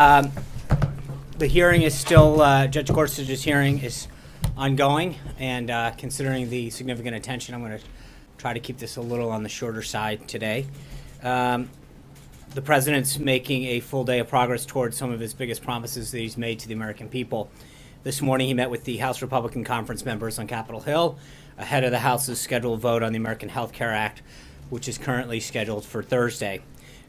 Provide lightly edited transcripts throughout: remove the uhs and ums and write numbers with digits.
The hearing is still, Judge Gorsuch's hearing is ongoing, and considering the significant attention, I'm going to try to keep this a little on the shorter side today. The president's making a full day of progress towards some of his biggest promises that he's made to the American people. This morning, he met with the House Republican Conference members on Capitol Hill ahead of the House's scheduled vote on the American Health Care Act, which is currently scheduled for Thursday.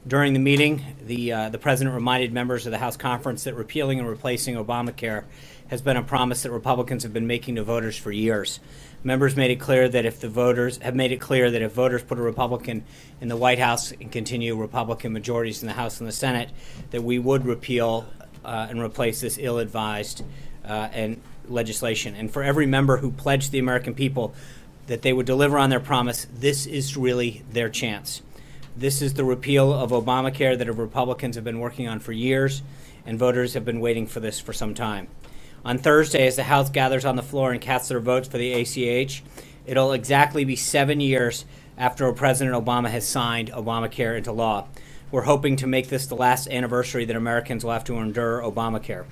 During the meeting, the president reminded members of the House conference that repealing and replacing Obamacare has been a promise that Republicans have been making to voters for years. Members made it clear that if voters put a Republican in the White House and continue Republican majorities in the House and the Senate, that we would repeal and replace this ill-advised and legislation. And for every member who pledged the American people that they would deliver on their promise, this is really their chance. This is the repeal of Obamacare that Republicans have been working on for years, and voters have been waiting for this for some time. On Thursday, as the House gathers on the floor and casts their votes for the ACH, it'll exactly be 7 years after President Obama has signed Obamacare into law. We're hoping to make this the last anniversary that Americans will have to endure Obamacare.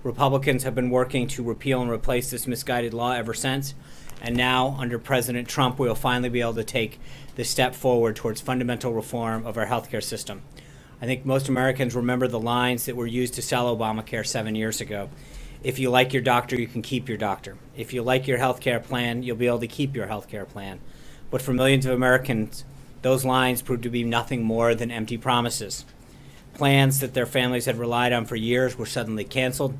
Republicans have been working to repeal and replace this misguided law ever since, and now, under President Trump, we will finally be able to take this step forward towards fundamental reform of our healthcare system. I think most Americans remember the lines that were used to sell Obamacare 7 years ago. If you like your doctor, you can keep your doctor. If you like your healthcare plan, you'll be able to keep your healthcare plan. But for millions of Americans, those lines proved to be nothing more than empty promises. Plans that their families had relied on for years were suddenly canceled.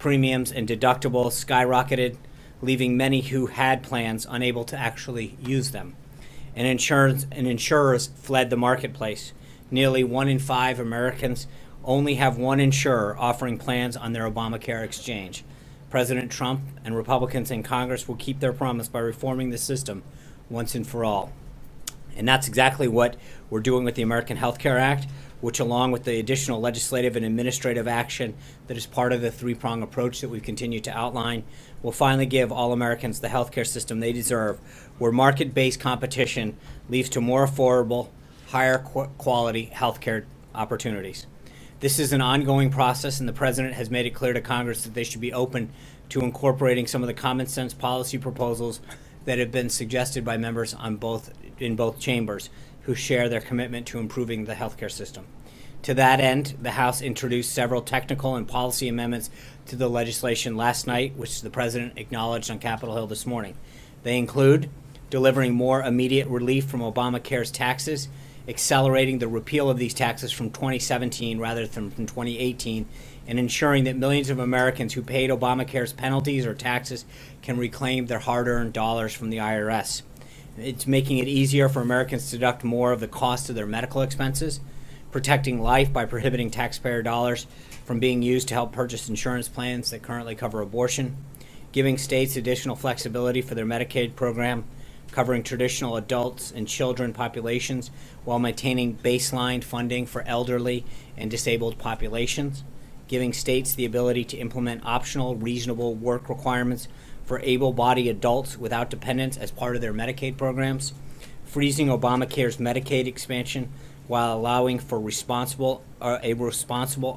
Premiums and deductibles skyrocketed, leaving many who had plans unable to actually use them. And insurers fled the marketplace. Nearly 1 in 5 Americans only have one insurer offering plans on their Obamacare exchange. President Trump and Republicans in Congress will keep their promise by reforming the system once and for all. And that's exactly what we're doing with the American Health Care Act, which, along with the additional legislative and administrative action that is part of the three-prong approach that we've continued to outline, will finally give all Americans the healthcare system they deserve, where market-based competition leads to more affordable, higher quality healthcare opportunities. This is an ongoing process, and the president has made it clear to Congress that they should be open to incorporating some of the common sense policy proposals that have been suggested by members in both chambers who share their commitment to improving the healthcare system. To that end, the House introduced several technical and policy amendments to the legislation last night, which the president acknowledged on Capitol Hill this morning. They include delivering more immediate relief from Obamacare's taxes, accelerating the repeal of these taxes from 2017 rather than from 2018, and ensuring that millions of Americans who paid Obamacare's penalties or taxes can reclaim their hard-earned dollars from the IRS. It's making it easier for Americans to deduct more of the cost of their medical expenses, protecting life by prohibiting taxpayer dollars from being used to help purchase insurance plans that currently cover abortion, giving states additional flexibility for their Medicaid program, covering traditional adults and children populations while maintaining baseline funding for elderly and disabled populations, giving states the ability to implement optional, reasonable work requirements for able-bodied adults without dependents as part of their Medicaid programs, freezing Obamacare's Medicaid expansion while allowing for a responsible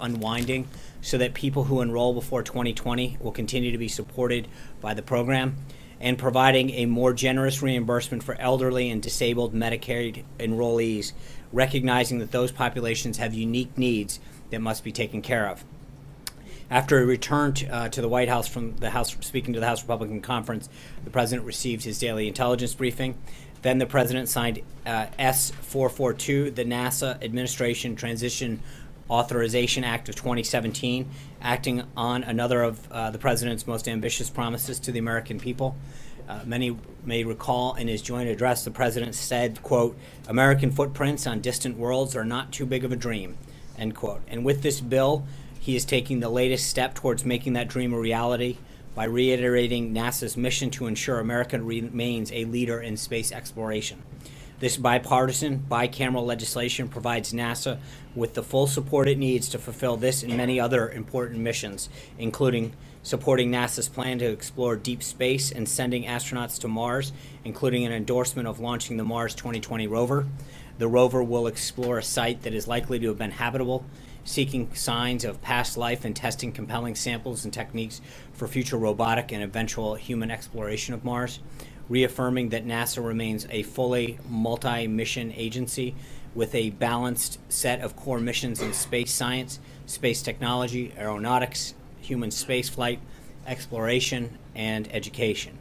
unwinding so that people who enroll before 2020 will continue to be supported by the program, and providing a more generous reimbursement for elderly and disabled Medicaid enrollees, recognizing that those populations have unique needs that must be taken care of. After he returned to the White House from the House, speaking to the House Republican Conference, the president received his daily intelligence briefing. Then the president signed S-442, the NASA Administration Transition Authorization Act of 2017, acting on another of the president's most ambitious promises to the American people. Many may recall in his joint address, the president said, quote, "American footprints on distant worlds are not too big of a dream," end quote. And with this bill, he is taking the latest step towards making that dream a reality by reiterating NASA's mission to ensure America remains a leader in space exploration. This bipartisan, bicameral legislation provides NASA with the full support it needs to fulfill this and many other important missions, including supporting NASA's plan to explore deep space and sending astronauts to Mars, including an endorsement of launching the Mars 2020 rover. The rover will explore a site that is likely to have been habitable, seeking signs of past life and testing compelling samples and techniques for future robotic and eventual human exploration of Mars, reaffirming that NASA remains a fully multi-mission agency with a balanced set of core missions in space science, space technology, aeronautics, human spaceflight, exploration, and education,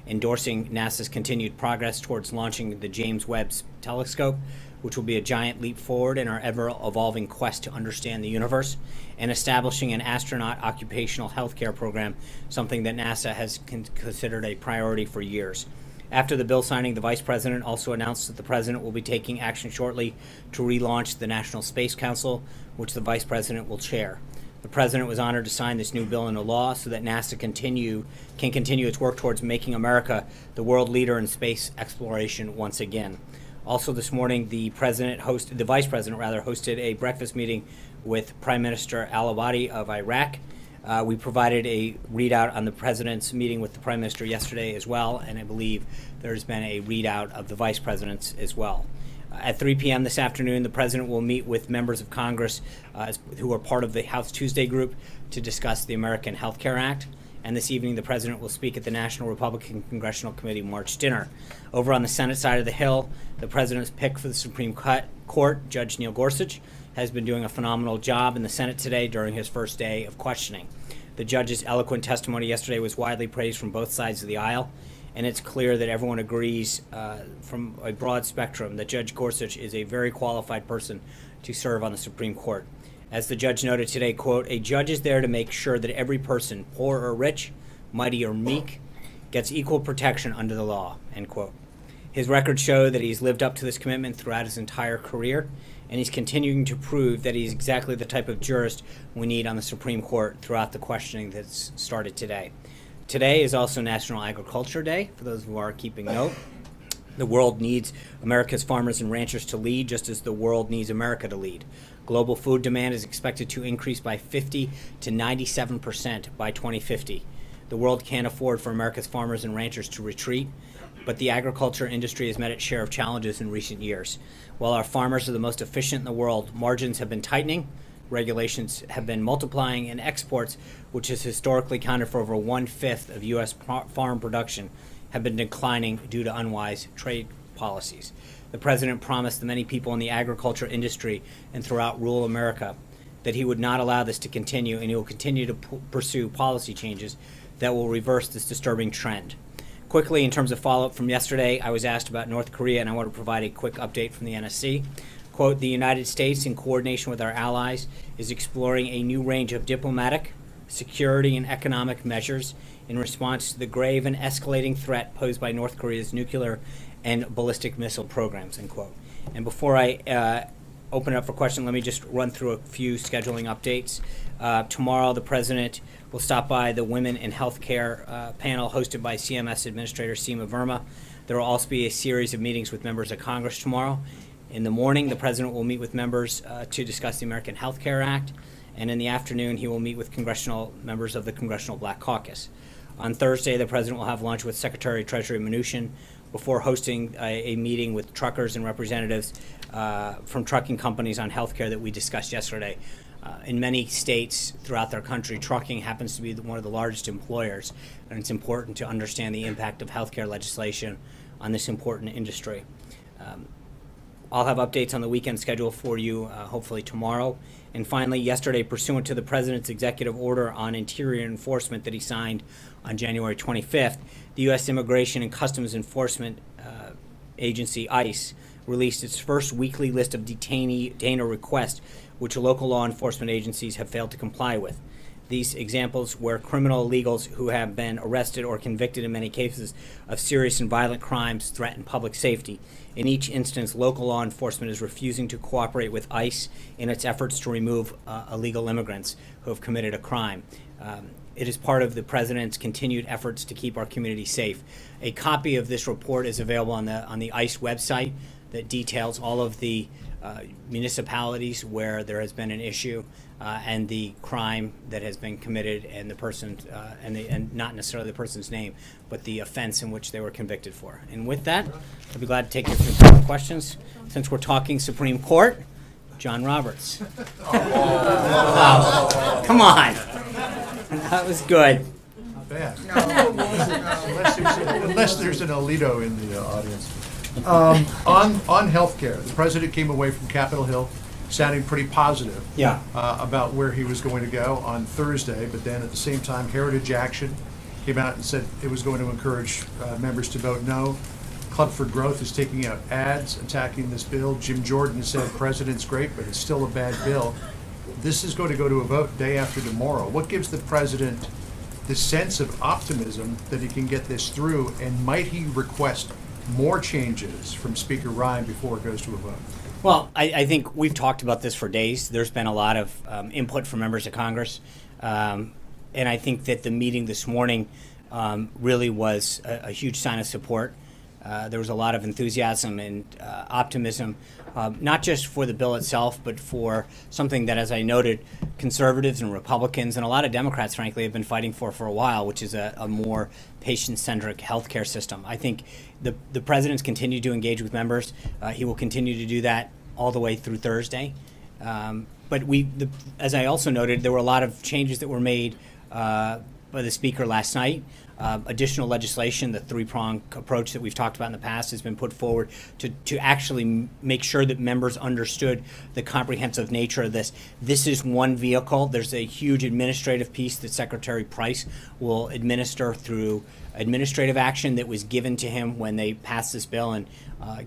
endorsing NASA's continued progress towards launching the James Webb Telescope, which will be a giant leap forward in our ever-evolving quest to understand the universe, and establishing an astronaut occupational health care program, something that NASA has considered a priority for years. After the bill signing, the Vice President also announced that the President will be taking action shortly to relaunch the National Space Council, which the Vice President will chair. The President was honored to sign this new bill into law so that NASA can continue its work towards making America the world leader in space exploration once again. Also this morning, the Vice President hosted a breakfast meeting with Prime Minister al-Abadi of Iraq. We provided a readout on the President's meeting with the Prime Minister yesterday as well, and I believe there's been a readout of the Vice President's as well. At 3 p.m. this afternoon, the President will meet with members of Congress who are part of the House Tuesday group to discuss the American Health Care Act. And this evening, the President will speak at the National Republican Congressional Committee March dinner. Over on the Senate side of the Hill, the President's pick for the Supreme Court, Judge Neil Gorsuch, has been doing a phenomenal job in the Senate today during his first day of questioning. The judge's eloquent testimony yesterday was widely praised from both sides of the aisle, and it's clear that everyone agrees from a broad spectrum that Judge Gorsuch is a very qualified person to serve on the Supreme Court. As the judge noted today, quote, "A judge is there to make sure that every person, poor or rich, mighty or meek, gets equal protection under the law," end quote. His records show that he's lived up to this commitment throughout his entire career, and he's continuing to prove that he's exactly the type of jurist we need on the Supreme Court throughout the questioning that's started today. Today is also National Agriculture Day, for those who are keeping note. The world needs America's farmers and ranchers to lead, just as the world needs America to lead. Global food demand is expected to increase by 50 to 97% by 2050. The world can't afford for America's farmers and ranchers to retreat, but the agriculture industry has met its share of challenges in recent years. While our farmers are the most efficient in the world, margins have been tightening, regulations have been multiplying, and exports, which has historically accounted for over 1/5 of U.S. farm production, have been declining due to unwise trade policies. The President promised the many people in the agriculture industry and throughout rural America that he would not allow this to continue, and he will continue to pursue policy changes that will reverse this disturbing trend. Quickly, in terms of follow-up from yesterday, I was asked about North Korea, and I want to provide a quick update from the NSC. Quote, "The United States, in coordination with our allies, is exploring a new range of diplomatic, security, and economic measures in response to the grave and escalating threat posed by North Korea's nuclear and ballistic missile programs," end quote. And before I open it up for questions, let me just run through a few scheduling updates. Tomorrow, the President will stop by the Women in Healthcare panel hosted by CMS Administrator Seema Verma. There will also be a series of meetings with members of Congress tomorrow. In the morning, the President will meet with members to discuss the American Health Care Act, and in the afternoon, he will meet with members of the Congressional Black Caucus. On Thursday, the President will have lunch with Secretary of Treasury Mnuchin before hosting a meeting with truckers and representatives from trucking companies on health care that we discussed yesterday. In many states throughout their country, trucking happens to be one of the largest employers, and it's important to understand the impact of healthcare legislation on this important industry. I'll have updates on the weekend schedule for you, hopefully tomorrow. And finally, yesterday, pursuant to the President's executive order on interior enforcement that he signed on January 25th, the U.S. Immigration and Customs Enforcement Agency, ICE, released its first weekly list of detainer requests, which local law enforcement agencies have failed to comply with. These examples were criminal illegals who have been arrested or convicted in many cases of serious and violent crimes threaten public safety. In each instance, local law enforcement is refusing to cooperate with ICE in its efforts to remove illegal immigrants who have committed a crime. It is part of the President's continued efforts to keep our community safe. A copy of this report is available on the ICE website that details all of the municipalities where there has been an issue and the crime that has been committed and the person and not necessarily the person's name, but the offense in which they were convicted for. And with that, I'll be glad to take your questions. Since we're talking Supreme Court, John Roberts. Oh, come on. That was good. Not bad. Unless there's an Alito in the audience. On healthcare, the president came away from Capitol Hill sounding pretty positive about where he was going to go on Thursday, but then at the same time, Heritage Action came out and said it was going to encourage members to vote no. Club for Growth is taking out ads attacking this bill. Jim Jordan said president's great, but it's still a bad bill. This is going to go to a vote day after tomorrow. What gives the president the sense of optimism that he can get this through, and might he request more changes from Speaker Ryan before it goes to a vote? Well, I think we've talked about this for days. There's been a lot of input from members of Congress, and I think that the meeting this morning really was a huge sign of support. There was a lot of enthusiasm and optimism, not just for the bill itself, but for something that, as I noted, conservatives and Republicans and a lot of Democrats, frankly, have been fighting for a while, which is a more patient-centric healthcare system. I think the president's continued to engage with members. He will continue to do that all the way through Thursday. But as I also noted, there were a lot of changes that were made by the Speaker last night. Additional legislation, the three-pronged approach that we've talked about in the past, has been put forward to actually make sure that members understood the comprehensive nature of this. This is one vehicle. There's a huge administrative piece that Secretary Price will administer through administrative action that was given to him when they passed this bill and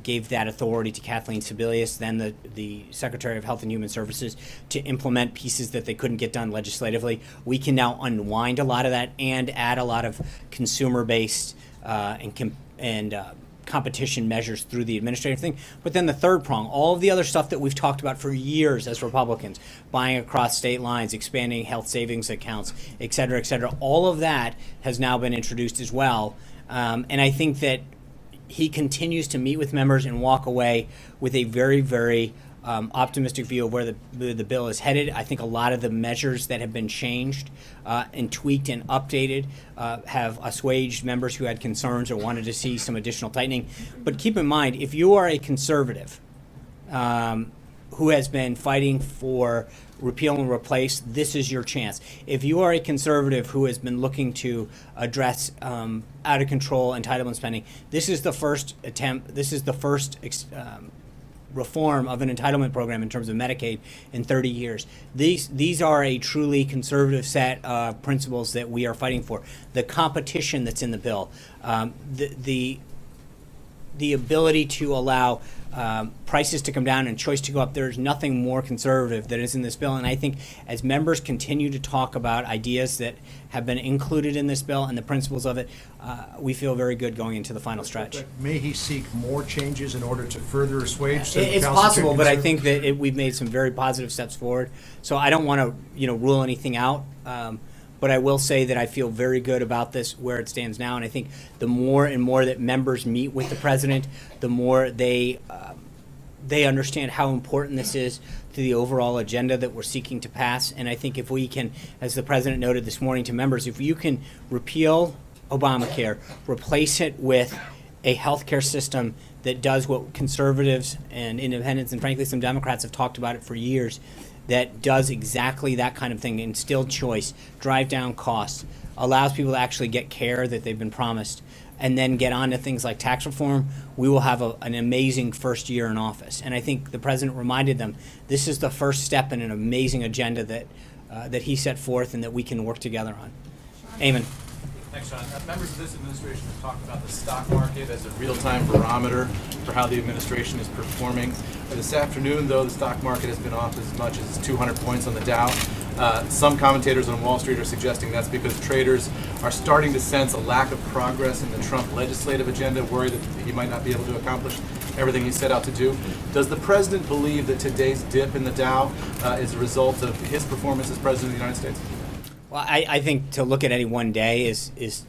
gave that authority to Kathleen Sebelius, then the Secretary of Health and Human Services, to implement pieces that they couldn't get done legislatively. We can now unwind a lot of that and add a lot of consumer-based and competition measures through the administrative thing. But then the third prong, all of the other stuff that we've talked about for years as Republicans, buying across state lines, expanding health savings accounts, et cetera, all of that has now been introduced as well. And I think that he continues to meet with members and walk away with a very, very optimistic view of where the bill is headed. I think a lot of the measures that have been changed and tweaked and updated have assuaged members who had concerns or wanted to see some additional tightening. But keep in mind, if you are a conservative who has been fighting for repeal and replace, this is your chance. If you are a conservative who has been looking to address out of control entitlement spending, this is the first attempt. This is the first reform of an entitlement program in terms of Medicaid in 30 years. These are a truly conservative set of principles that we are fighting for. The competition that's in the bill, the ability to allow prices to come down and choice to go up. There's nothing more conservative that is in this bill. And I think as members continue to talk about ideas that have been included in this bill and the principles of it, we feel very good going into the final stretch. May he seek more changes in order to further assuage? It's possible, but I think that we've made some very positive steps forward. So I don't want to rule anything out. But I will say that I feel very good about this where it stands now, and I think the more and more that members meet with the president, the more they understand how important this is to the overall agenda that we're seeking to pass. And I think if we can, as the president noted this morning to members, if you can repeal Obamacare, replace it with a healthcare system that does what conservatives and independents and frankly some Democrats have talked about it for years, that does exactly that kind of thing, instill choice, drive down costs, allows people to actually get care that they've been promised, and then get on to things like tax reform, we will have an amazing first year in office. And I think the president reminded them this is the first step in an amazing agenda that he set forth and that we can work together on. Eamon. Thanks, Sean. Members of this administration have talked about the stock market as a real-time barometer for how the administration is performing. This afternoon, though, the stock market has been off as much as 200 points on the Dow. Some commentators on Wall Street are suggesting that's because traders are starting to sense a lack of progress in the Trump legislative agenda, worried that he might not be able to accomplish everything he set out to do. Does the president believe that today's dip in the Dow is a result of his performance as president of the United States? Well, I think to look at any one day is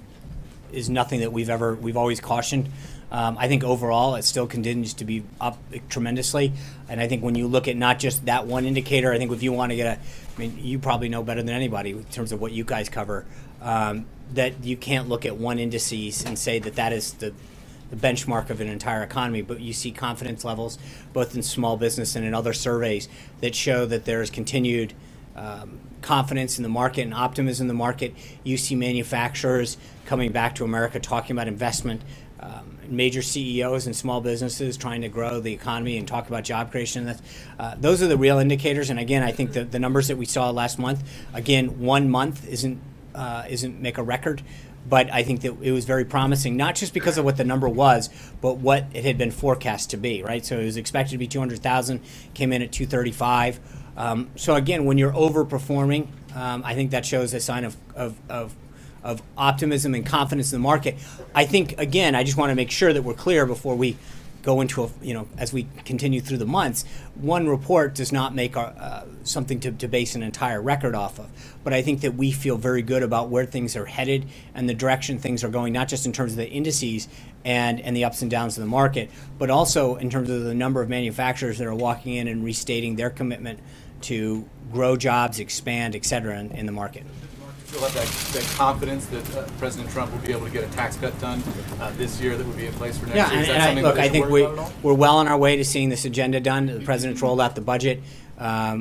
nothing that we've always cautioned. I think overall it still continues to be up tremendously, and I think when you look at not just that one indicator, I think if you want to get you probably know better than anybody in terms of what you guys cover, that you can't look at one indices and say that is the the benchmark of an entire economy, but you see confidence levels both in small business and in other surveys that show that there is continued confidence in the market and optimism in the market. You see manufacturers coming back to America talking about investment, major CEOs and small businesses trying to grow the economy and talk about job creation. Those are the real indicators. And again, I think the numbers that we saw last month, again, 1 month isn't make a record, but I think that it was very promising, not just because of what the number was, but what it had been forecast to be, right? So it was expected to be 200,000, came in at 235. So again, when you're overperforming, I think that shows a sign of optimism and confidence in the market. I think, again, I just want to make sure that we're clear before we go into as we continue through the months. One report does not make something to base an entire record off of. But I think that we feel very good about where things are headed and the direction things are going, not just in terms of the indices and the ups and downs of the market, but also in terms of the number of manufacturers that are walking in and restating their commitment to grow jobs, expand, et cetera, in the market. You'll have that confidence that President Trump will be able to get a tax cut done this year that would be in place for next year? Is that something look, that I they should think worry about at all? we're well on our way to seeing this agenda done. The president's rolled out the budget,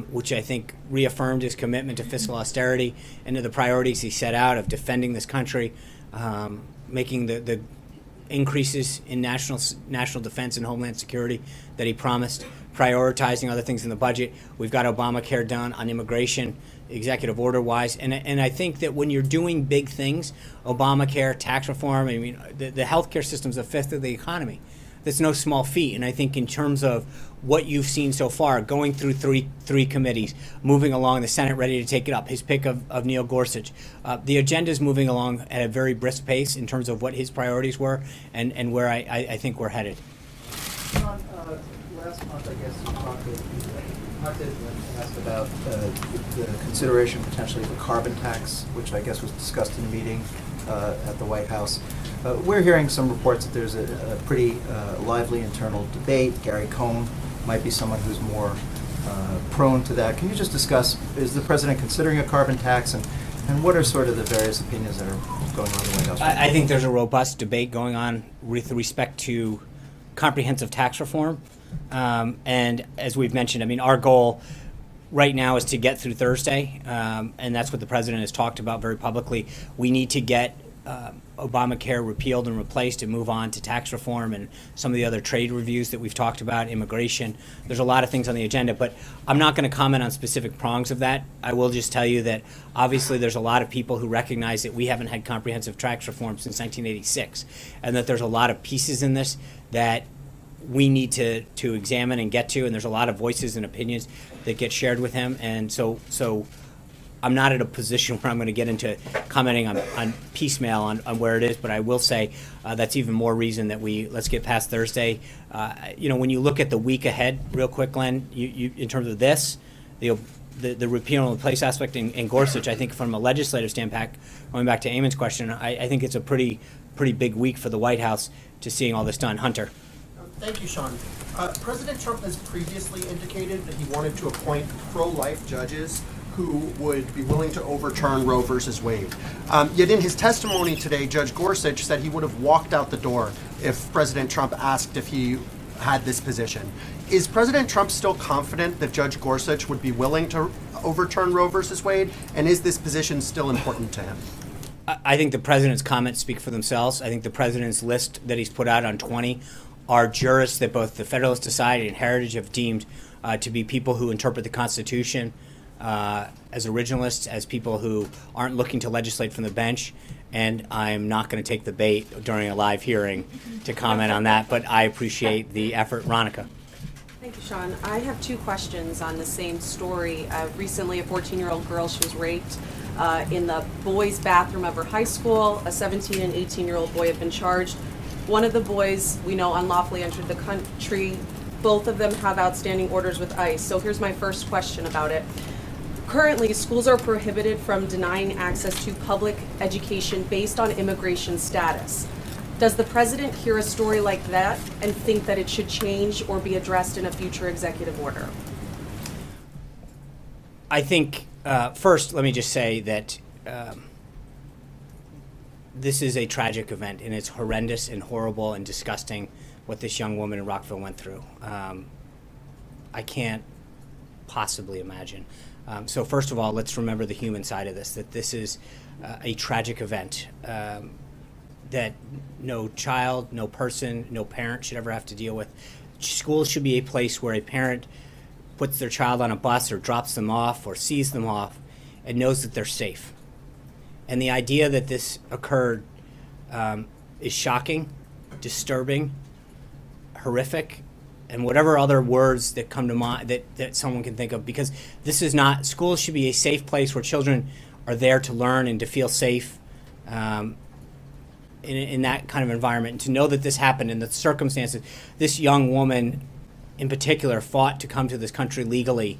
which I think reaffirmed his commitment to fiscal austerity and to the priorities he set out of defending this country, making the increases in national defense and homeland security that he promised, prioritizing other things in the budget. We've got Obamacare done on immigration, executive order wise, and I think that when you're doing big things, Obamacare, tax reform, I mean, the healthcare system's a fifth of the economy. That's no small feat. And I think in terms of what you've seen so far, going through three committees, moving along, the Senate ready to take it up, his pick of Neil Gorsuch, the agenda is moving along at a very brisk pace in terms of what his priorities were and where I think we're headed. Sean, last month, I guess, you talked and asked about the consideration potentially of a carbon tax, which I guess was discussed in a meeting at the White House. We're hearing some reports that there's a pretty lively internal debate. Gary Cohn might be someone who's more prone to that. Can you just discuss, is the president considering a carbon tax, and what are sort of the various opinions that are going on in the White House? I think there's a robust debate going on with respect to comprehensive tax reform. And as we've mentioned, I mean, our goal right now is to get through Thursday, and that's what the president has talked about very publicly. We need to get Obamacare repealed and replaced and move on to tax reform and some of the other trade reviews that we've talked about, immigration. There's a lot of things on the agenda, but I'm not going to comment on specific prongs of that. I will just tell you that obviously there's a lot of people who recognize that we haven't had comprehensive tax reform since 1986, and that there's a lot of pieces in this that we need to examine and get to, and there's a lot of voices and opinions that get shared with him, and so I'm not at a position where I'm going to get into commenting on piecemeal on where it is, but I will say that's even more reason that let's get past Thursday. When you look at the week ahead, real quick, Glenn, you in terms of this, the repeal and replace aspect in Gorsuch, I think from a legislative standpoint, going back to Eamon's question, I think it's a pretty big week for the White House to seeing all this done. Hunter. Thank you, Sean. President Trump has previously indicated that he wanted to appoint pro-life judges who would be willing to overturn Roe versus Wade. Yet in his testimony today, Judge Gorsuch said he would have walked out the door if President Trump asked if he had this position. Is President Trump still confident that Judge Gorsuch would be willing to overturn Roe versus Wade? And is this position still important to him? I think the president's comments speak for themselves. I think the president's list that he's put out on 20 are jurists that both the Federalist Society and Heritage have deemed to be people who interpret the Constitution as originalists, as people who aren't looking to legislate from the bench. And I'm not going to take the bait during a live hearing to comment on that, but I appreciate the effort. Ronica. Thank you, Sean. I have two questions on the same story. Recently, a 14-year-old girl, she was raped in the boys' bathroom of her high school. A 17 and 18-year-old boy have been charged. One of the boys, we know, unlawfully entered the country. Both of them have outstanding orders with ICE. So here's my first question about it. Currently, schools are prohibited from denying access to public education based on immigration status. Does the president hear a story like that and think that it should change or be addressed in a future executive order? I think, first, let me just say that this is a tragic event, and it's horrendous and horrible and disgusting what this young woman in Rockville went through. I can't possibly imagine. So first of all, let's remember the human side of this, that this is a tragic event that no child, no person, no parent should ever have to deal with. Schools should be a place where a parent puts their child on a bus or drops them off or sees them off and knows that they're safe. And the idea that this occurred is shocking, disturbing, horrific, and whatever other words that come to mind that someone can think of, because this is not, schools should be a safe place where children are there to learn and to feel safe in that kind of environment. And to know that this happened in the circumstances, this young woman in particular fought to come to this country legally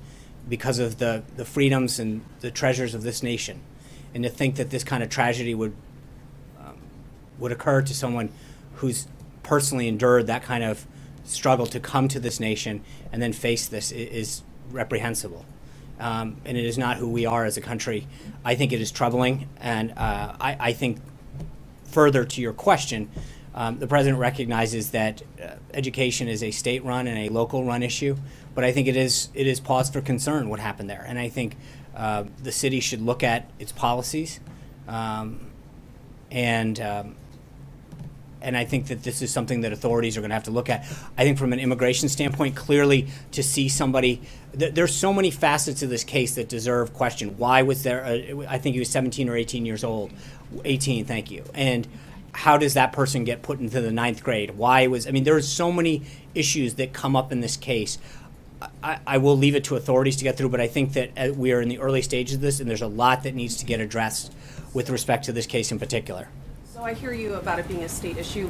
because of the freedoms and the treasures of this nation. And to think that this kind of tragedy would occur to someone who's personally endured that kind of struggle to come to this nation and then face this is reprehensible. And it is not who we are as a country. I think it is troubling, and I think further to your question, the president recognizes that education is a state-run and a local-run issue, but I think it is cause for concern what happened there. And I think the city should look at its policies, and I think that this is something that authorities are going to have to look at. I think from an immigration standpoint, clearly to see somebody, there's so many facets of this case that deserve question. Why was there, I think he was 17 or 18 years old. 18, thank you. And how does that person get put into the 9th grade? There are so many issues that come up in this case. I will leave it to authorities to get through, but I think that we are in the early stages of this, and there's a lot that needs to get addressed with respect to this case in particular. So I hear you about it being a state issue.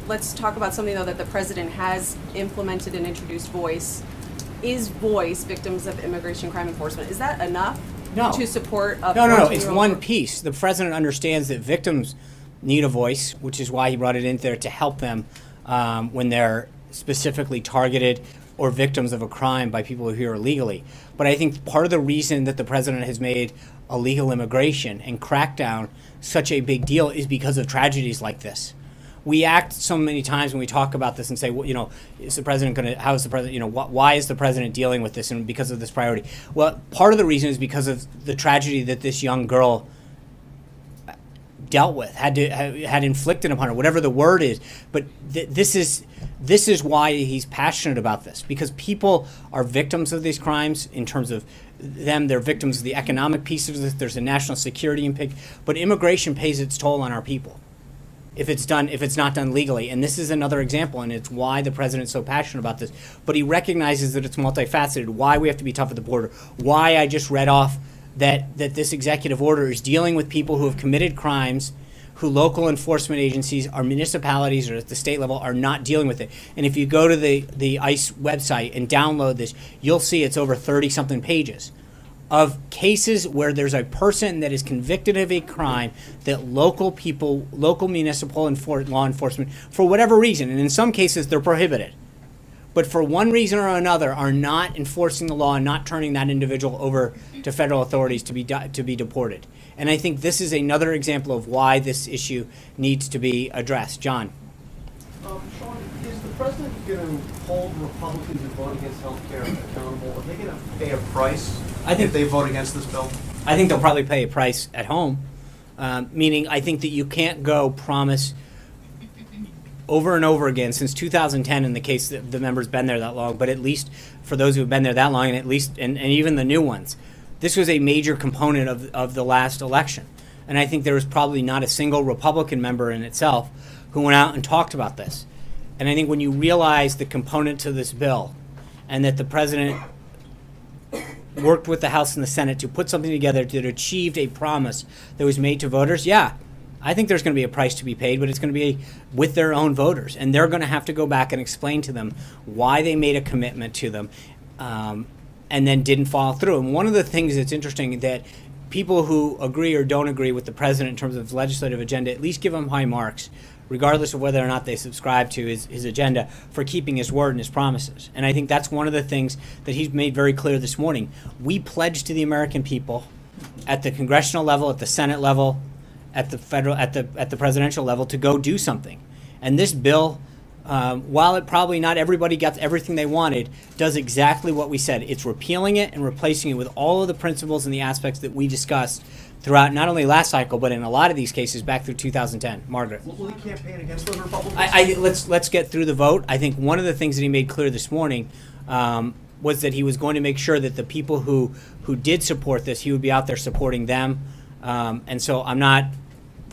Let's talk about something, though, that the president has implemented and introduced, voice. Is voice victims of immigration crime enforcement? Is that enough to support a No. It's one piece. The president understands that victims need a voice, which is why he brought it in there to help them when they're specifically targeted or victims of a crime by people who are here illegally. But I think part of the reason that the president has made illegal immigration and crackdown such a big deal is because of tragedies like this. We act so many times when we talk about this and say, well, is the president going to, how is the president, why is the president dealing with this, and because of this priority? Well, part of the reason is because of the tragedy that this young girl dealt with, had inflicted upon her, whatever the word is. But this is why he's passionate about this, because people are victims of these crimes in terms of them. They're victims of the economic piece of this. There's a national security impact, but immigration pays its toll on our people if it's not done legally. And this is another example, and it's why the president's so passionate about this. But he recognizes that it's multifaceted, why we have to be tough at the border, why I just read off that this executive order is dealing with people who have committed crimes, who local enforcement agencies or municipalities or at the state level are not dealing with it. And if you go to the ICE website and download this, you'll see it's over 30-something pages of cases where there's a person that is convicted of a crime that local people, local municipal law enforcement, for whatever reason, and in some cases they're prohibited, but for one reason or another are not enforcing the law and not turning that individual over to federal authorities to be deported. And I think this is another example of why this issue needs to be addressed. John. Sean, is the president going to hold Republicans who vote against health care accountable? Are they going to pay a price if they vote against this bill? I think they'll probably pay a price at home, meaning I think that you can't go promise over and over again since 2010 in the case that the member's been there that long, but at least for those who have been there that long, and at least and even the new ones, this was a major component of the last election. And I think there was probably not a single Republican member in itself who went out and talked about this. And I think when you realize the component to this bill and that the president worked with the House and the Senate to put something together that achieved a promise that was made to voters, I think there's going to be a price to be paid, but it's going to be with their own voters. And they're going to have to go back and explain to them why they made a commitment to them and then didn't follow through. And one of the things that's interesting that people who agree or don't agree with the president in terms of his legislative agenda at least give him high marks, regardless of whether or not they subscribe to his agenda, for keeping his word and his promises. And I think that's one of the things that he's made very clear this morning. We pledge to the American people at the congressional level, at the Senate level, at the presidential level to go do something. And this bill, while it probably not everybody gets everything they wanted, does exactly what we said. It's repealing it and replacing it with all of the principles and the aspects that we discussed throughout not only last cycle, but in a lot of these cases back through 2010. Margaret. Will he campaign against those Republicans? Let's get through the vote. I think one of the things that he made clear this morning was that he was going to make sure that the people who did support this, he would be out there supporting them. And so I'm not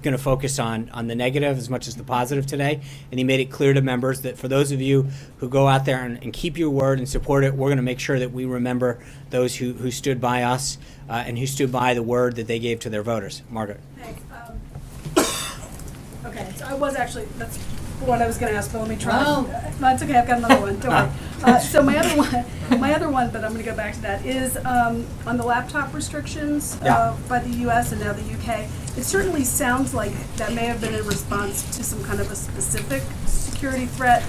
going to focus on the negative as much as the positive today. And he made it clear to members that for those of you who go out there and keep your word and support it, we're going to make sure that we remember those who stood by us and who stood by the word that they gave to their voters. Margaret. Thanks. Okay, so I was actually, that's what I was going to ask, but let me try. Oh. No, it's okay, I've got another one, don't worry. So my other one, but I'm going to go back to that, is on the laptop restrictions by the U.S. and now the U.K. It certainly sounds like that may have been in response to some kind of a specific security threat.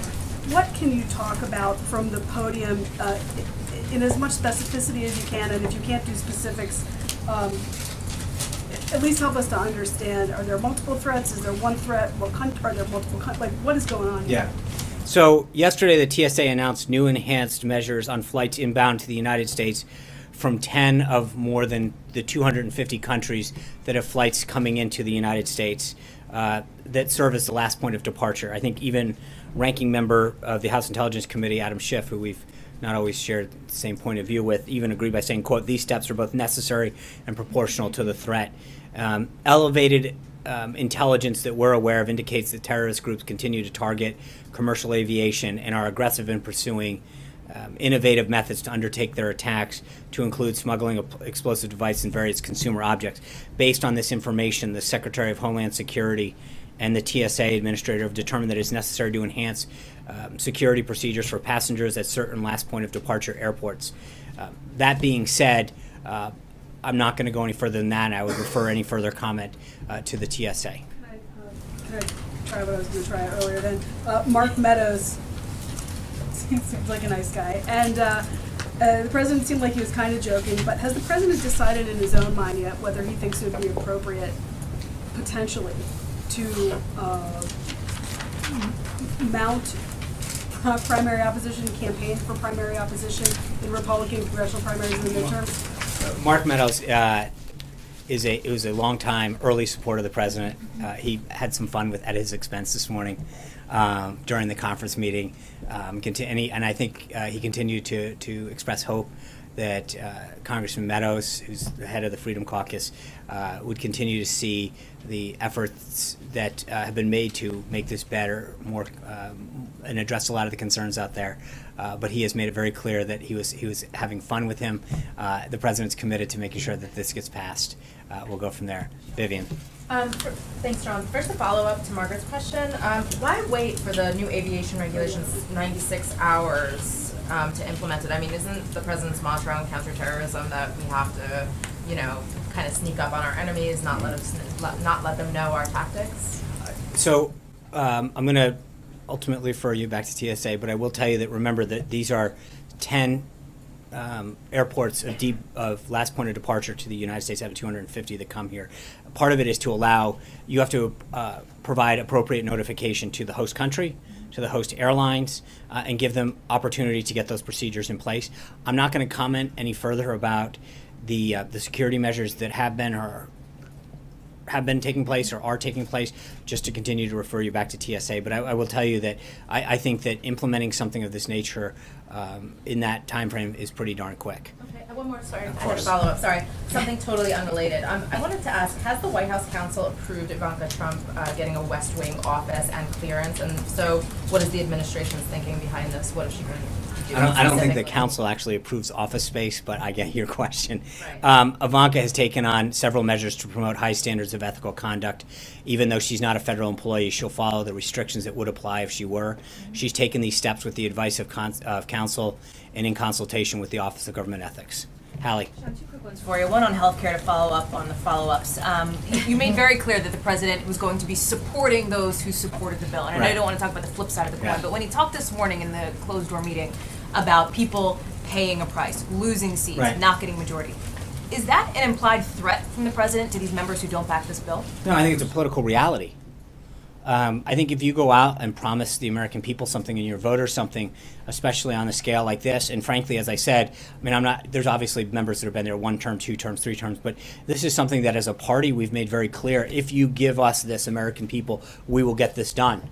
What can you talk about from the podium in as much specificity as you can, and if you can't do specifics, at least help us to understand, are there multiple threats? Is there one threat? Are there multiple, like what is going on here? So yesterday the TSA announced new enhanced measures on flights inbound to the United States from 10 of more than the 250 countries that have flights coming into the United States that serve as the last point of departure. I think even ranking member of the House Intelligence Committee, Adam Schiff, who we've not always shared the same point of view with, even agreed by saying, quote, these steps are both necessary and proportional to the threat. Elevated intelligence that we're aware of indicates that terrorist groups continue to target commercial aviation and are aggressive in pursuing innovative methods to undertake their attacks, to include smuggling of explosive devices and various consumer objects. Based on this information, the Secretary of Homeland Security and the TSA administrator have determined that it's necessary to enhance security procedures for passengers at certain last point of departure airports. That being said, I'm not going to go any further than that, and I would refer any further comment to the TSA. Can I try what I was going to try earlier then? Mark Meadows seems like a nice guy. And the president seemed like he was kind of joking, but has the president decided in his own mind yet whether he thinks it would be appropriate, potentially, to mount primary opposition, campaign for primary opposition in Republican congressional primaries in the midterms? Mark Meadows was a long-time early supporter of the president. He had some fun at his expense this morning during the conference meeting, and I think he continued to express hope that Congressman Meadows, who's the head of the Freedom Caucus, would continue to see the efforts that have been made to make this better, more, and address a lot of the concerns out there. But he has made it very clear that he was having fun with him. The president's committed to making sure that this gets passed. We'll go from there. Vivian. Thanks, John. First, a follow-up to Margaret's question. Why wait for the new aviation regulations 96 hours to implement it? I mean, isn't the president's mantra on counterterrorism that we have to, kind of sneak up on our enemies, not let them know our tactics? So I'm going to ultimately refer you back to TSA, but I will tell you that remember that these are 10 airports of last point of departure to the United States out of 250 that come here. Part of it is to allow, you have to provide appropriate notification to the host country, to the host airlines, and give them opportunity to get those procedures in place. I'm not going to comment any further about the security measures that have been taking place or are taking place, just to continue to refer you back to TSA. But I will tell you that I think that implementing something of this nature in that time frame is pretty darn quick. Okay, one more, sorry, I had a follow-up, sorry. Something totally unrelated. I wanted to ask, has the White House counsel approved Ivanka Trump getting a West Wing office and clearance? And so what is the administration's thinking behind this? What is she going to do? I don't think the council actually approves office space, but I get your question. Right. Ivanka has taken on several measures to promote high standards of ethical conduct. Even though she's not a federal employee, she'll follow the restrictions that would apply if she were. She's taken these steps with the advice of counsel and in consultation with the Office of Government Ethics. Hallie. John, two quick ones for you. One on healthcare to follow up on the follow-ups. You made very clear that the president was going to be supporting those who supported the bill. And I know you don't want to talk about the flip side of the coin, but when he talked this morning in the closed-door meeting about people paying a price, losing seats, not getting majority, Is that an implied threat from the president to these members who don't back this bill? No, I think it's a political reality. I think if you go out and promise the American people something and your voters something, especially on a scale like this, and frankly, as I said, I mean, there's obviously members that have been there 1 term, 2 terms, 3 terms, but this is something that as a party we've made very clear, if you give us this, American people, we will get this done.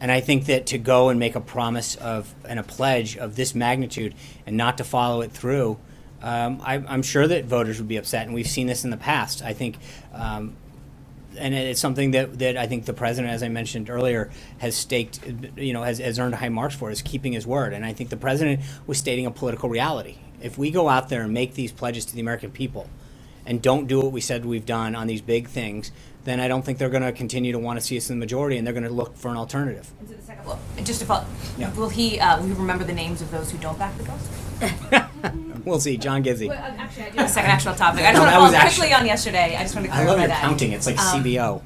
And I think that to go and make a promise and a pledge of this magnitude and not to follow it through, I'm sure that voters would be upset, and we've seen this in the past. I think and it's something that I think the president, as I mentioned earlier, has staked, has earned high marks for, is keeping his word. And I think the president was stating a political reality. If we go out there and make these pledges to the American people and don't do what we said we've done on these big things, then I don't think they're going to continue to want to see us in the majority, and they're going to look for an alternative. And to the second, well, just to follow, Yeah. will he remember the names of those who don't back the bill? We'll see. John Gizzi. Well, actually, I do have a second actual topic. I just No, want to that follow was quickly actually- on yesterday. I just want to I clarify love your that. counting. It's like CBO.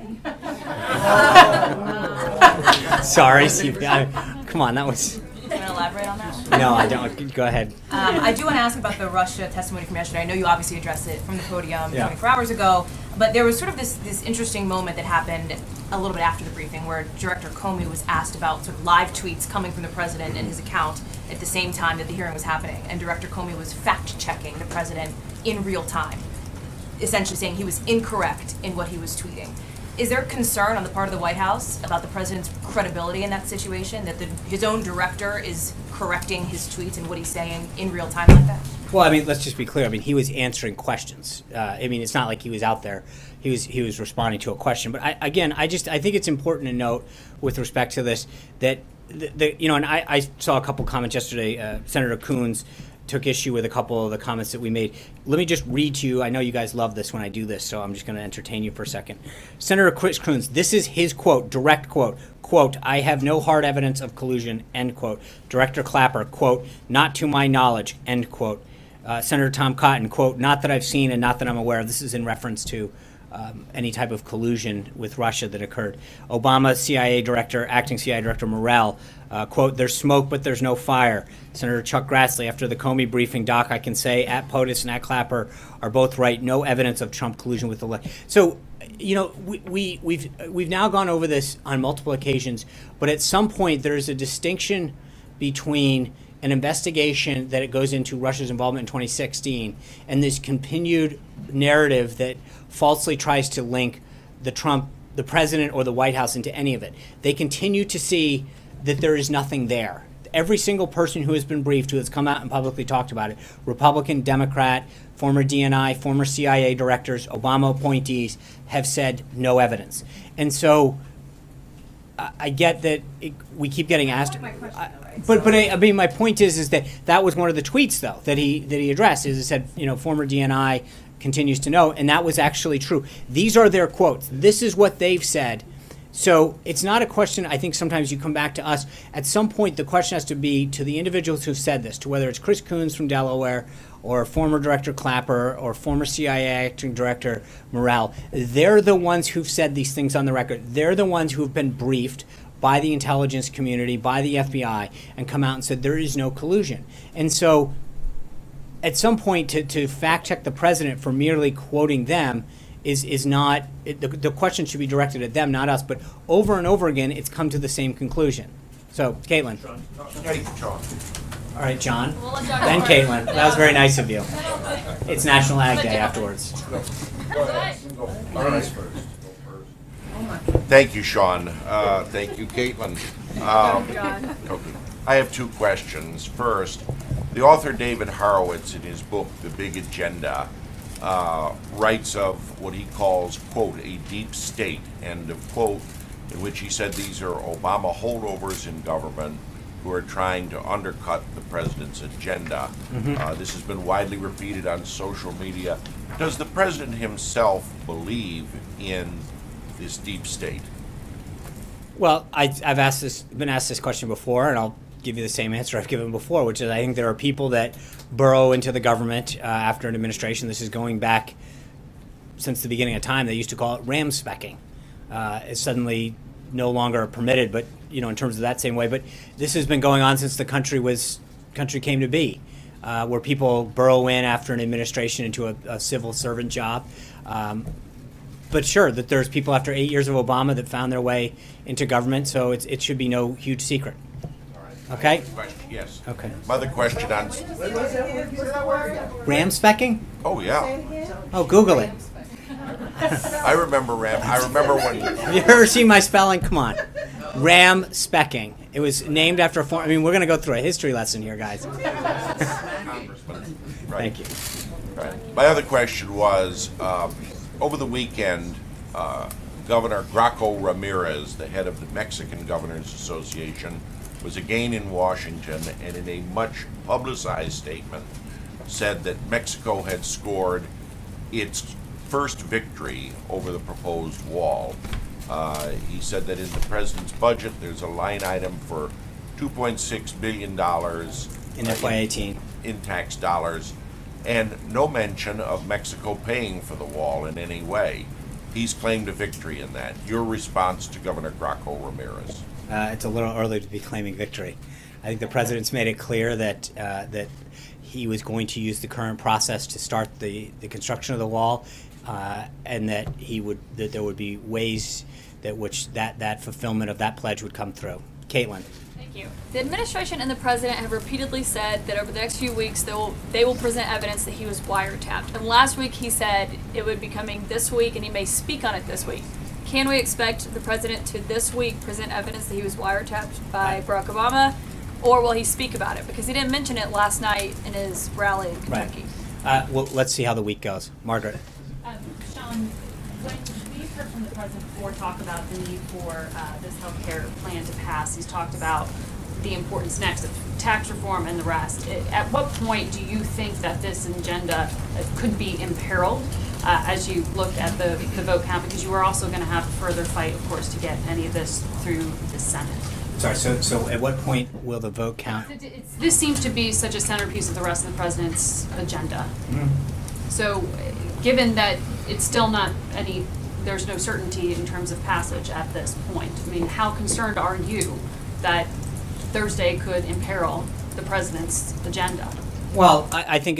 Sorry, CBO. Come on, that was... Do you want to elaborate on that? No, I don't. Go ahead. I do want to ask about the Russia testimony from yesterday. I know you obviously addressed it from the podium Yeah. 24 hours ago, but there was sort of this interesting moment that happened a little bit after the briefing where Director Comey was asked about sort of live tweets coming from the president and his account at the same time that the hearing was happening. And Director Comey was fact-checking the president in real time, essentially saying he was incorrect in what he was tweeting. Is there concern on the part of the White House about the president's credibility in that situation, that his own director is correcting his tweets and what he's saying in real time like that? Well, I mean, let's just be clear. I mean, he was answering questions. I mean, it's not like he was out there. He was responding to a question. But I think it's important to note with respect to this that and I saw a couple comments yesterday. Senator Coons took issue with a couple of the comments that we made. Let me just read to you. I know you guys love this when I do this, so I'm just going to entertain you for a second. Senator Chris Coons, this is his quote, direct quote. Quote, I have no hard evidence of collusion, end quote. Director Clapper, quote, not to my knowledge, end quote. Senator Tom Cotton, quote, not that I've seen and not that I'm aware of. This is in reference to any type of collusion with Russia that occurred. Obama CIA Director, Acting CIA Director Morrell, quote, there's smoke but there's no fire. Senator Chuck Grassley, after the Comey briefing, Doc, I can say at POTUS and at Clapper are both right. No evidence of Trump collusion with the So, we've now gone over this on multiple occasions, but at some point there is a distinction between an investigation that it goes into Russia's involvement in 2016 and this continued narrative that falsely tries to link the president or the White House into any of it. They continue to see that there is nothing there. Every single person who has been briefed, who has come out and publicly talked about it, Republican, Democrat, former DNI, former CIA directors, Obama appointees, have said no evidence. And so I get that we keep getting asked. But I mean, my point is that was one of the tweets though that he addressed. Is it said, former DNI continues to know, and that was actually true. These are their quotes. This is what they've said. So it's not a question. I think sometimes you come back to us. At some point, the question has to be to the individuals who've said this, to whether it's Chris Coons from Delaware, or former Director Clapper, or former CIA Acting Director Morrell. They're the ones who've said these things on the record. They're the ones who have been briefed by the intelligence community, by the FBI, and come out and said there is no collusion. And so at some point to fact check the president for merely quoting them is not, the question should be directed at them, not us. But over and over again, it's come to the same conclusion. So, Caitlin. Hey, John. All right, John. We'll let John Then go Caitlin. first. That was very nice of you. It's National Ag Day afterwards. Thank you, Sean. Thank you, Caitlin. Okay. I have two questions. First, the author David Horowitz, in his book, The Big Agenda, writes of what he calls, quote, a deep state, end of quote, in which he said these are Obama holdovers in government who are trying to undercut the president's agenda. This has been widely repeated on social media. Does the president himself believe in this deep state? Well, I've been asked this question before, and I'll give you the same answer I've given before, which is I think there are people that burrow into the government after an administration. This is going back since the beginning of time. They used to call it ram specking. It's suddenly no longer permitted, but in terms of that same way. But this has been going on since the country came to be. where people burrow in after an administration into a civil servant job. But sure, that there's people after 8 years of Obama that found their way into government, so it should be no huge secret. Okay? Yes. Okay. My other question on, Ram specking? oh, yeah. Oh, Google it. I remember Ram. I remember when, Have you ever seen my spelling? Come on. Ram specking. It was named after a form. I mean, we're going to go through a history lesson here, guys. Congressman. Right. Thank you. Right. My other question was, over the weekend, Governor Graco Ramirez, the head of the Mexican Governors Association, was again in Washington and in a much publicized statement said that Mexico had scored its first victory over the proposed wall. He said that in the president's budget, there's a line item for $2.6 billion In FY18. in tax dollars, and no mention of Mexico paying for the wall in any way. He's claimed a victory in that. Your response to Governor Graco Ramirez? It's a little early to be claiming victory. I think the president's made it clear that that he was going to use the current process to start the construction of the wall, and that there would be ways that fulfillment of that pledge would come through. Caitlin. Thank you. The administration and the president have repeatedly said that over the next few weeks they will present evidence that he was wiretapped. And last week he said it would be coming this week and he may speak on it this week. Can we expect the president to this week present evidence that he was wiretapped by Barack Obama, or will he speak about it? Because he didn't mention it last night in his rally in Kentucky. Right. Well, let's see how the week goes. Margaret. Sean, when we've heard from the president before talk about the need for this health care plan to pass, he's talked about the importance next of tax reform and the rest. At what point do you think that this agenda could be imperiled as you look at the vote count? Because you are also going to have a further fight, of course, to get any of this through the Senate. Sorry, so at what point will the vote count? This seems to be such a centerpiece of the rest of the president's agenda. Mm-hmm. So, given that it's still not there's no certainty in terms of passage at this point, I mean, how concerned are you that Thursday could imperil the president's agenda? Well, I think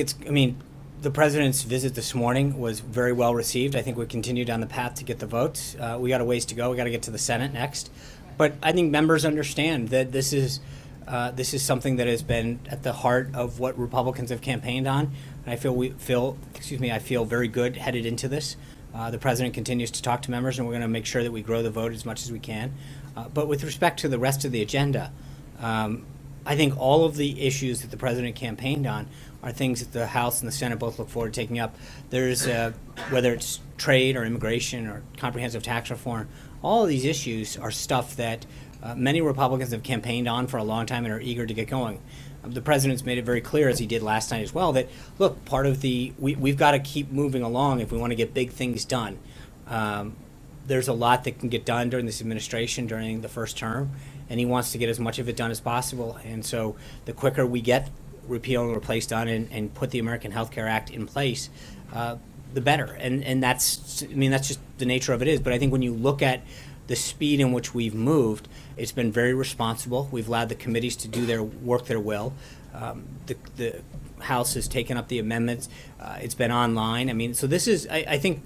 the president's visit this morning was very well received. I think we continue down the path to get the votes. We got a ways to go. We got to get to the Senate next. But I think members understand that this is something that has been at the heart of what Republicans have campaigned on. And I feel very good headed into this. The president continues to talk to members, and we're going to make sure that we grow the vote as much as we can. But with respect to the rest of the agenda, I think all of the issues that the president campaigned on are things that the House and the Senate both look forward to taking up. There's, whether it's trade or immigration or comprehensive tax reform, all of these issues are stuff that many Republicans have campaigned on for a long time and are eager to get going. The president's made it very clear, as he did last night as well, that, look, part of we've got to keep moving along if we want to get big things done. There's a lot that can get done during this administration, during the first term, and he wants to get as much of it done as possible. And so the quicker we get repeal and replace done and put the American Health Care Act in place, the better. And that's just the nature of it is. But I think when you look at the speed in which we've moved, it's been very responsible. We've allowed the committees to do their work their will. The House has taken up the amendments. It's been online. So this is, I think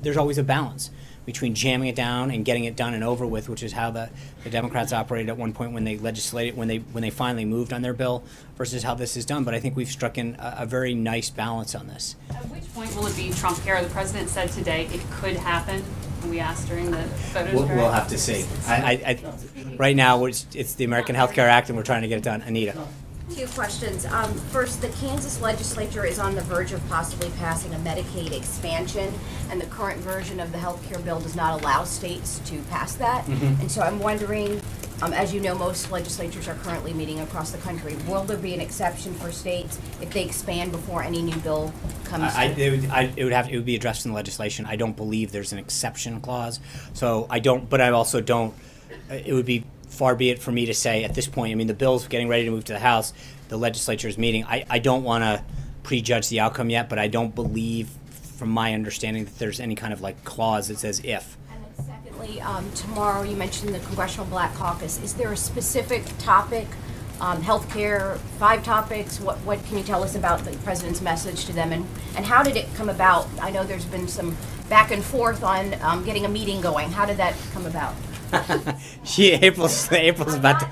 there's always a balance between jamming it down and getting it done and over with, which is how the Democrats operated at one point when they legislated, when they finally moved on their bill, versus how this is done. But I think we've struck in a very nice balance on this. At which point will it be Trump care? The president said today it could happen. We asked during the voters' We'll have to see. Right now, it's the American Health Care Act, and we're trying to get it done. Anita. Two questions. First, the Kansas legislature is on the verge of possibly passing a Medicaid expansion, and the current version of the health care bill does not allow states to pass that. Mm-hmm. And so I'm wondering, as you know, most legislatures are currently meeting across the country. Will there be an exception for states if they expand before any new bill comes through? It would be addressed in the legislation. I don't believe there's an exception clause. So I don't, but I also don't, it would be far be it for me to say at this point. The bill's getting ready to move to the House. The legislature is meeting. I don't want to prejudge the outcome yet, but I don't believe, from my understanding, that there's any kind of clause that says if. And then secondly, tomorrow you mentioned the Congressional Black Caucus. Is there a specific topic healthcare, 5 topics. What can you tell us about the president's message to them, and how did it come about? I know there's been some back and forth on getting a meeting going. How did that come about? April's about to.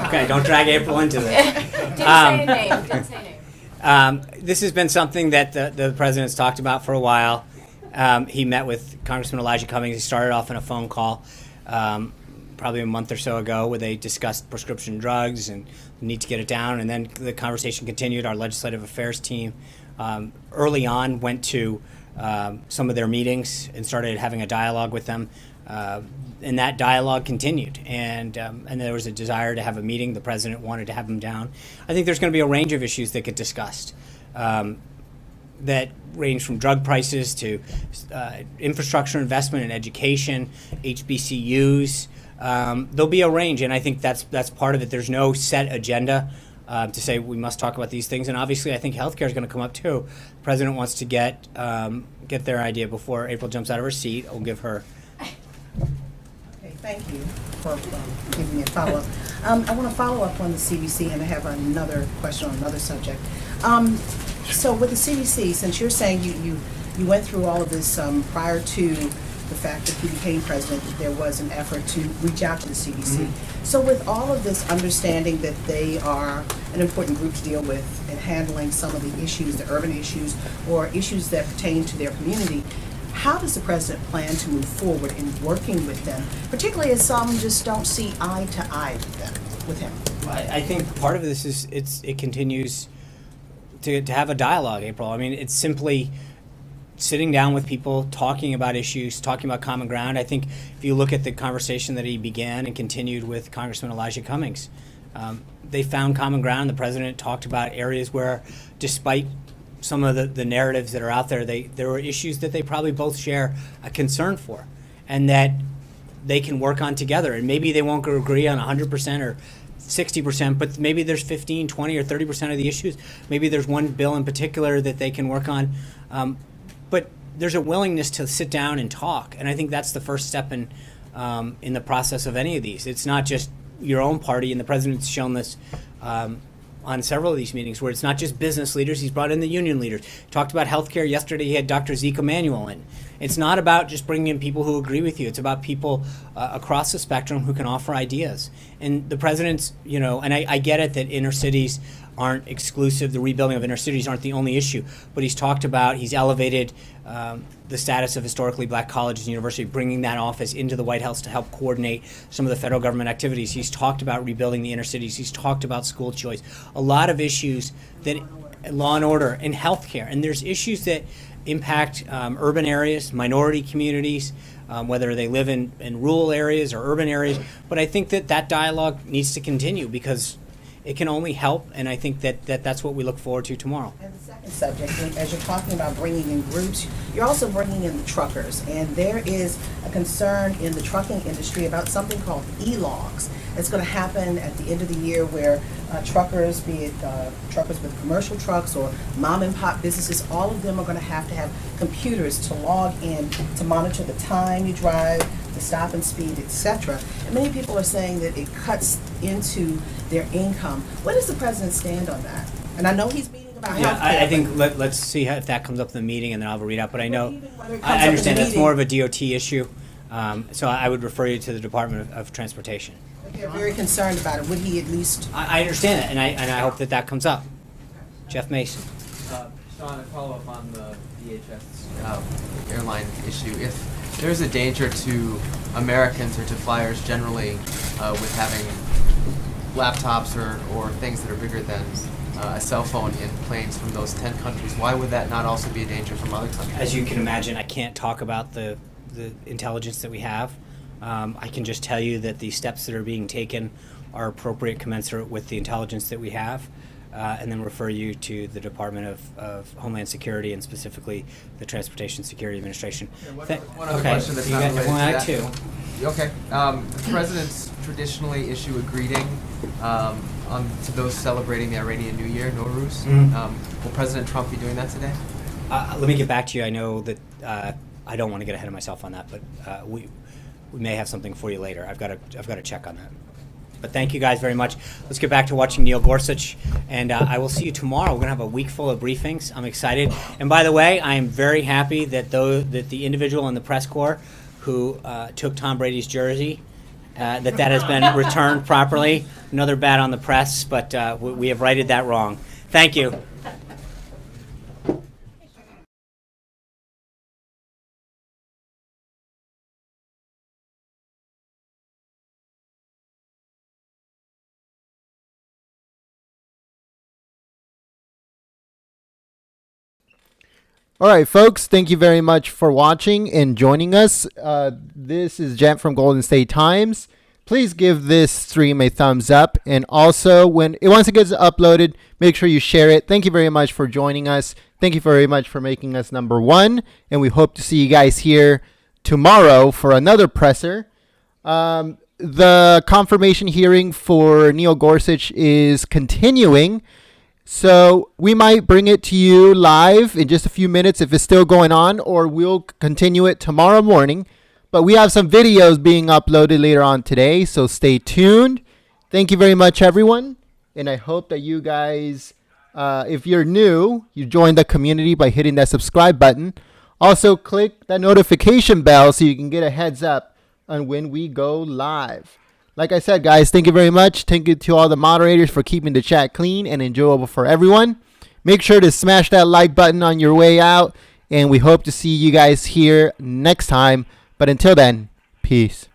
Okay, don't drag April into this. Didn't say a name. Didn't say a name. This has been something that the president's talked about for a while. He met with Congressman Elijah Cummings. He started off in a phone call probably a month or so ago where they discussed prescription drugs and the need to get it down. And then the conversation continued. Our legislative affairs team early on went to some of their meetings and started having a dialogue with them. And that dialogue continued, and there was a desire to have a meeting. The president wanted to have them down. I think there's going to be a range of issues that get discussed that range from drug prices to infrastructure investment and education, HBCUs. There'll be a range, and I think that's part of it. There's no set agenda to say we must talk about these things, and obviously I think healthcare is going to come up too. The president wants to get their idea before April jumps out of her seat. I'll give her. Thank you for giving me a follow-up. I want to follow up on the CBC, and I have another question on another subject. So with the CBC, since you're saying you went through all of this prior to the fact that he became president, that there was an effort to reach out to the CBC. Mm-hmm. So with all of this understanding that they are an important group to deal with in handling some of the issues, the urban issues, or issues that pertain to their community, how does the president plan to move forward in working with them, particularly as some just don't see eye to eye with him? I think part of this is it continues to have a dialogue, April. I mean, it's simply sitting down with people, talking about issues, talking about common ground. I think if you look at the conversation that he began and continued with Congressman Elijah Cummings, they found common ground. The president talked about areas where, despite some of the narratives that are out there, there were issues that they probably both share a concern for, and that they can work on together. And maybe they won't agree on 100% or 60%, but maybe there's 15, 20, or 30% of the issues. Maybe there's one bill in particular that they can work on. But there's a willingness to sit down and talk, and I think that's the first step in the process of any of these. It's not just your own party, and the president's shown this on several of these meetings, where it's not just business leaders. He's brought in the union leaders. Talked about healthcare yesterday. He had Dr. Zeke Emanuel in. It's not about just bringing in people who agree with you. It's about people across the spectrum who can offer ideas. And the president's, and I get it that inner cities aren't exclusive. The rebuilding of inner cities aren't the only issue. But he's elevated the status of historically black colleges and universities, bringing that office into the White House to help coordinate some of the federal government activities. He's talked about rebuilding the inner cities. He's talked about school choice. A lot of issues that law and order and healthcare. And there's issues that impact urban areas, minority communities, whether they live in rural areas or urban areas. But I think that dialogue needs to continue because it can only help, and I think that's what we look forward to tomorrow. And the second subject, as you're talking about bringing in groups, you're also bringing in the truckers, and there is a concern in the trucking industry about something called e-logs. It's going to happen at the end of the year where truckers, be it truckers with commercial trucks or mom and pop businesses, all of them are going to have computers to log in to monitor the time you drive, the stop and speed, etc. And many people are saying that it cuts into their income. What does the president stand on that? And I know he's meeting about health care. I think let's see if that comes up in the meeting, and then I'll have a read out. But I know I understand that's more of a DOT issue, so I would refer you to the Department of Transportation. They're very concerned about it. Would he at least? I understand that, and I hope that comes up. Jeff Mason. Sean, a follow-up on the DHS airline issue. If there's a danger to Americans or to flyers generally with having laptops or things that are bigger than a cell phone in planes from those 10 countries, why would that not also be a danger from other countries? As you can imagine, I can't talk about the intelligence that we have. I can just tell you that the steps that are being taken are appropriate, commensurate with the intelligence that we have, and then refer you to the Department of Homeland Security and specifically the Transportation Security Administration. One other question that's not related to that. Too. Okay. Presidents traditionally issue a greeting to those celebrating the Iranian New Year, Nowruz. Mm-hmm. Will President Trump be doing that today? Let me get back to you. I know that I don't want to get ahead of myself on that, but we may have something for you later. I've got to check on that. But thank you guys very much. Let's get back to watching Neil Gorsuch, and I will see you tomorrow. We're going to have a week full of briefings. I'm excited. And by the way, I am very happy that the individual in the press corps who took Tom Brady's jersey, that has been returned properly. Another bad on the press, but we have righted that wrong. Thank you. All right, folks, thank you very much for watching and joining us. This is Jen from Golden State Times. Please give this stream a thumbs up. And also, once it gets uploaded, make sure you share it. Thank you very much for joining us. Thank you very much for making us number one. And we hope to see you guys here tomorrow for another presser. The confirmation hearing for Neil Gorsuch is continuing. So we might bring it to you live in just a few minutes if it's still going on, or we'll continue it tomorrow morning. But we have some videos being uploaded later on today, so stay tuned. Thank you very much, everyone. And I hope that you guys, if you're new, you join the community by hitting that subscribe button. Also, click that notification bell so you can get a heads up on when we go live. Like I said, guys, thank you very much. Thank you to all the moderators for keeping the chat clean and enjoyable for everyone. Make sure to smash that like button on your way out, and we hope to see you guys here next time. But until then, peace.